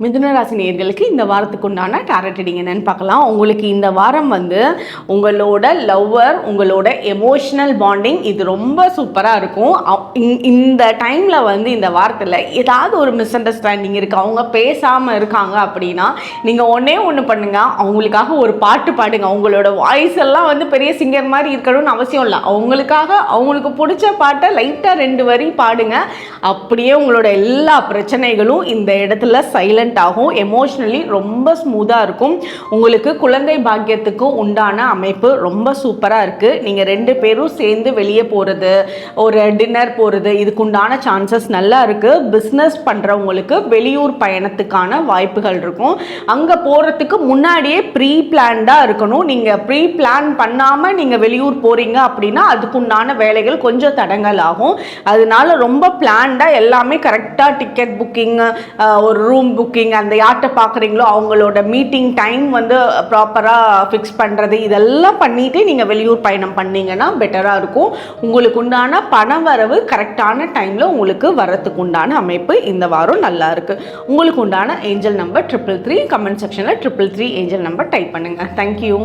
மிதுன ராசி நேயர்களுக்கு இந்த வாரத்துக்கு உண்டான டாரட் ரீடிங் என்னன்னு பார்க்கலாம். உங்களுக்கு இந்த வாரம் உங்களோட லவ்வர், உங்களோட எமோஷனல் பாண்டிங் இது ரொம்ப சூப்பராக இருக்கும். இந்த டைமில் இந்த வாரத்தில் ஏதாவது ஒரு மிஸ் அண்டர்ஸ்டாண்டிங் இருக்குது, அவங்க பேசாமல் இருக்காங்க அப்படின்னா நீங்கள் ஒன்று பண்ணுங்கள், அவங்களுக்காக ஒரு பாட்டு பாடுங்க. அவங்களோட வாய்ஸ் எல்லாம் பெரிய சிங்கர் மாதிரி இருக்கணும்னு அவசியம் இல்லை. அவங்களுக்கு பிடிச்ச பாட்டை லைட்டாக 2 வரி பாடுங்க. அப்படியே உங்களோட எல்லா பிரச்சனைகளும் இந்த இடத்துல சைலண்ட் ஆகும். எமோஷனலி ரொம்ப ஸ்மூத்தாக இருக்கும். உங்களுக்கு குழந்தை பாக்கியத்துக்கு உண்டான அமைப்பு ரொம்ப சூப்பராக இருக்குது. நீங்கள் 2 பேரும் சேர்ந்து வெளியே போகிறது, ஒரு டின்னர் போகிறது, இதுக்கு உண்டான சான்சஸ் நல்லா இருக்குது. பிஸ்னஸ் பண்ணுறவங்களுக்கு வெளியூர் பயணத்துக்கான வாய்ப்புகள் இருக்கும். அங்கே போகிறதுக்கு முன்னாடியே ப்ரீ பிளான்டாக இருக்கணும். நீங்கள் ப்ரீ பிளான் பண்ணாமல் நீங்கள் வெளியூர் போகிறீங்க அப்படின்னா அதுக்குண்டான வேலைகள் கொஞ்சம் தடங்கல் ஆகும். அதனால ரொம்ப பிளான்டாக எல்லாமே கரெக்டாக டிக்கெட் புக்கிங், ஒரு ரூம் புக்கிங், அந்த யார்கிட்ட பார்க்குறீங்களோ அவங்களோட மீட்டிங் டைம் ப்ராப்பராக ஃபிக்ஸ் பண்ணுறது, இதெல்லாம் பண்ணிவிட்டு நீங்கள் வெளியூர் பயணம் பண்ணிங்கன்னா பெட்டராக இருக்கும். உங்களுக்கு உண்டான பண வரவு கரெக்டான டைமில் உங்களுக்கு வரத்துக்கு உண்டான அமைப்பு இந்த வாரம் நல்லா இருக்குது. உங்களுக்கு உண்டான ஏஞ்சல் நம்பர் 333. கமெண்ட் செக்ஷனில் 333 ஏஞ்சல் நம்பர் டைப் பண்ணுங்கள். தேங்க்யூ.